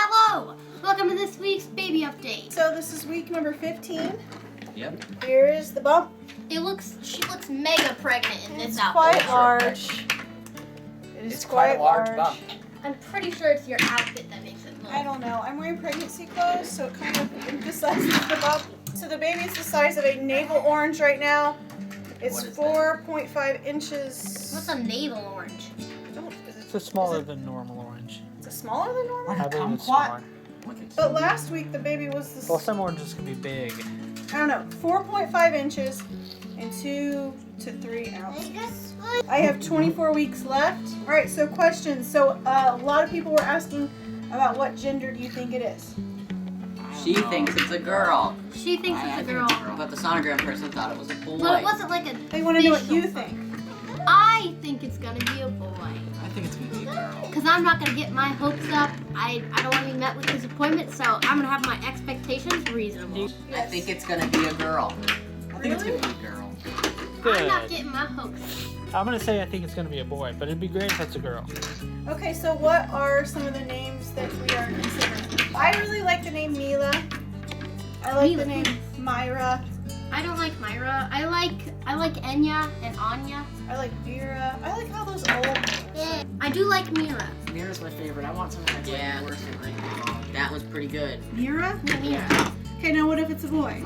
Hello! Welcome to this week's baby update. So this is week number 15. Yep. Here is the bump. She looks mega pregnant in this It's outfit. quite large. It's quite a large bump. I'm pretty sure it's your outfit that makes it look. I don't know. I'm wearing pregnancy clothes, so it kind of emphasizes the bump. So the baby is the size of a navel orange right now. It's What is 4.5 inches. What's a navel orange? It's smaller than normal orange. Is it smaller than normal? I believe it's Kumquat? smaller. But last week the baby was this. Well, some oranges can be big. I don't know, 4.5 inches and 2 to 3 ounces. I have 24 weeks left. All right, so questions. So a lot of people were asking about what gender do you think it is? She thinks it's a girl. She thinks I it's a think girl. But the sonogram person thought it was a boy. But it wasn't like a. They want to know what you official- think. I think it's gonna be a boy. I think it's gonna be a girl. Because I'm not gonna get my hopes up. I don't want to be met with disappointment, so I'm gonna have my expectations reasonable. I think it's gonna be a girl. I think it's Really? gonna be a girl. I'm not Good. getting my hopes up. I'm gonna say I think it's gonna be a boy, but it'd be great if it's a girl. Okay, so what are some of the names that we are considering? I really like the name Mila. I like Mila. the name Myra. I don't like Myra. I like Enya and Anya. I like Vera. I like all those old names. I do like Mira. Mira's my favorite. I want something that's Yeah, like worse than like that was pretty good. Mira? Mira. Okay, now what if it's a boy?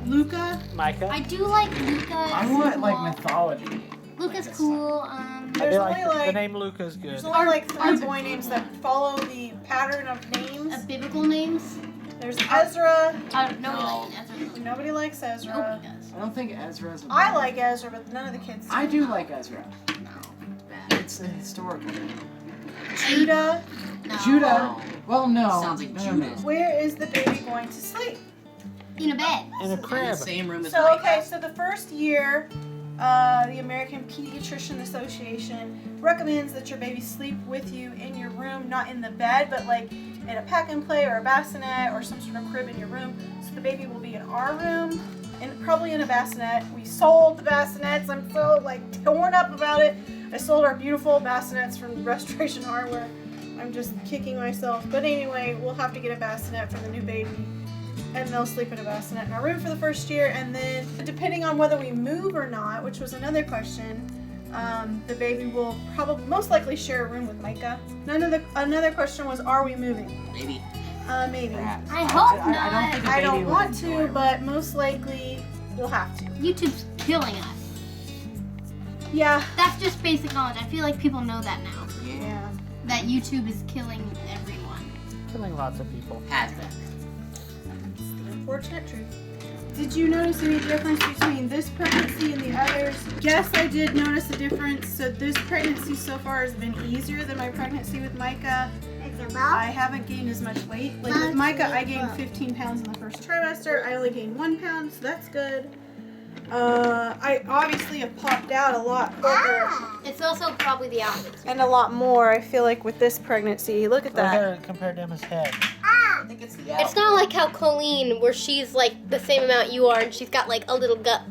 Luca? Micah? I do like Luca. I want like mythology. Luca's cool. I There's feel only like the like name Luca is good. there's only like 3 boy names that follow the pattern of names. biblical names. There's Ezra. Nobody No. likes Ezra. Nobody likes Ezra. Nobody does. I don't think Ezra's. a I boy. like Ezra, but none of the kids do. I do like Ezra. No, bad. It's a historical name. Judah. No. Judah. Well, no. Sounds like no, Judas. Where is the baby going to sleep? In a bed. In a In the crib. same room as So, Micah. okay, so the first year, the American Pediatrician Association recommends that your baby sleep with you in your room, not in the bed, but like in a pack and play or a bassinet or some sort of crib in your room. So the baby will be in our room and probably in a bassinet. We sold the bassinets. I'm so like torn up about it. I sold our beautiful bassinets from Restoration Hardware. I'm just kicking myself. But anyway, we'll have to get a bassinet for the new baby. And they'll sleep in a bassinet in our room for the first year, and then depending on whether we move or not, which was another question, the baby will probably most likely share a room with Micah. Another question was, are we moving? Maybe. Maybe. Perhaps. I hope I not. don't think a I baby don't would want enjoy to, it. but most likely we'll have to. YouTube's killing us. Yeah. That's just basic knowledge. I feel like people know that now. Yeah. That YouTube is killing everyone. Killing lots of people. Has been. Unfortunate truth. Did you notice any difference between this pregnancy and the others? Yes, I did notice a difference. So this pregnancy so far has been easier than my pregnancy with Micah. I haven't gained as much weight. Like with Micah, I gained 15 pounds in the first trimester. I only gained 1 pound, so that's good. I obviously have popped out a lot quicker It's also probably the outfits. and a lot more. I feel like with this pregnancy. Look at Look that. at it compared to Emma's head. I think it's the It's not like how Colleen, where she's like the same amount you are, and she's got like a little gut.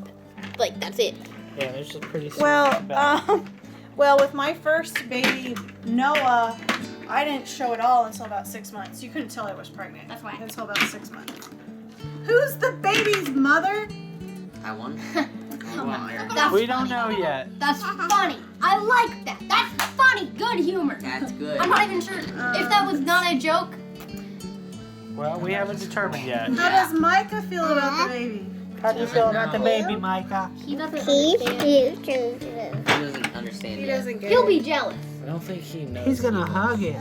Like that's it. Yeah, there's a pretty Well, well, with my first baby, Noah, I didn't show it all until about 6 months. You couldn't tell I was pregnant. That's why. Until about 6 months. Who's the baby's mother? I won. Come on. Mary. That's we don't funny. know yet. That's funny. I like that. That's funny. Good humor. That's good. I'm not even sure if that was not a joke. Well, we haven't determined yet. How does Micah feel about the baby? How do you feel about the baby, Micah? He doesn't understand. He doesn't understand He yet. doesn't get He'll it. be jealous. I don't think he knows. He's gonna hug it.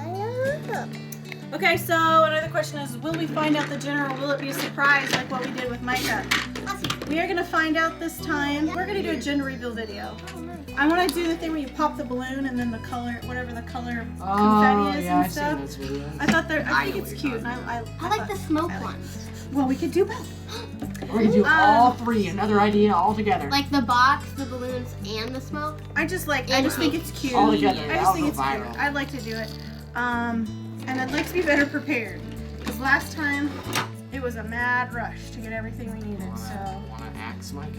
Okay, so another question is, will we find out the gender or will it be a surprise like what we did with Micah? We are going to find out this time. We're going to do a gender reveal video. I want to do the thing where you pop the balloon and then the color, whatever the color confetti is yeah, and I've stuff. seen those videos. I thought I think know it's what cute. you're And I I like the smoke I like ones. Well, we could do both. We're gonna do all three. Another idea all together. Like the box, the balloons, and the smoke. I just think it's cute. all together. I That'll just think go it's viral. cute. I'd like to do it. And I'd like to be better prepared. Because last time, it was a mad rush to get everything we needed. So, Wanna axe Micah?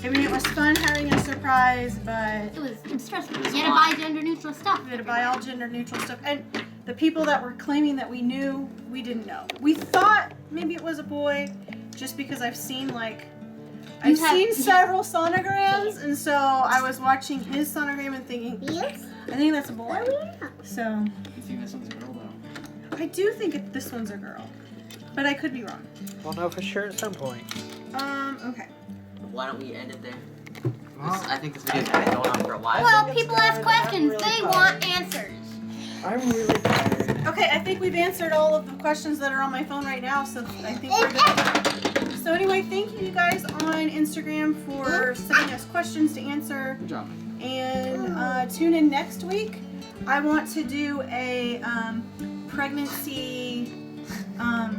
I mean, it was fun having a surprise, but It was stressful. You had to buy gender neutral stuff. we had to buy all gender neutral stuff. And the people that were claiming that we knew, we didn't know. We thought maybe it was a boy, just because I've seen several sonograms, and so I was watching his sonogram and thinking, Yes. I think that's a boy. So You think this one's a girl though? I do think this one's a girl, but I could be wrong. We'll know for sure at some point. Okay. Why don't we end it there? I think this video's been going on for a while. Well, think it's people ask time. questions. I'm really They tired. want answers. I'm really tired. Okay, I think we've answered all of the questions that are on my phone right now, so I think we're good. So anyway, thank you guys on Instagram for sending us questions to answer. Good job. And tune in next week. I want to do a pregnancy. I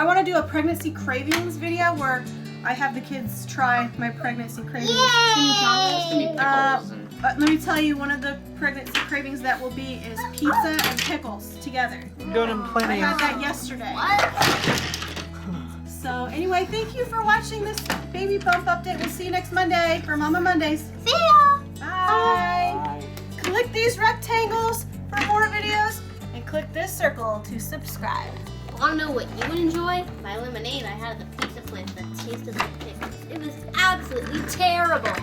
want to do a pregnancy cravings video where I have the kids try my pregnancy cravings. It's gonna be pickles and Let me tell you, one of the pregnancy cravings that will be is pizza and pickles together. I'm doing them I plenty. had that yesterday. So anyway, thank you for watching this baby bump update. We'll see you next Monday for Mama Mondays. See ya. Bye. Bye. Click these rectangles for more videos and click this circle to subscribe. Want to know what you would enjoy? My lemonade I had at the pizza place that tasted like pickles. It was absolutely terrible.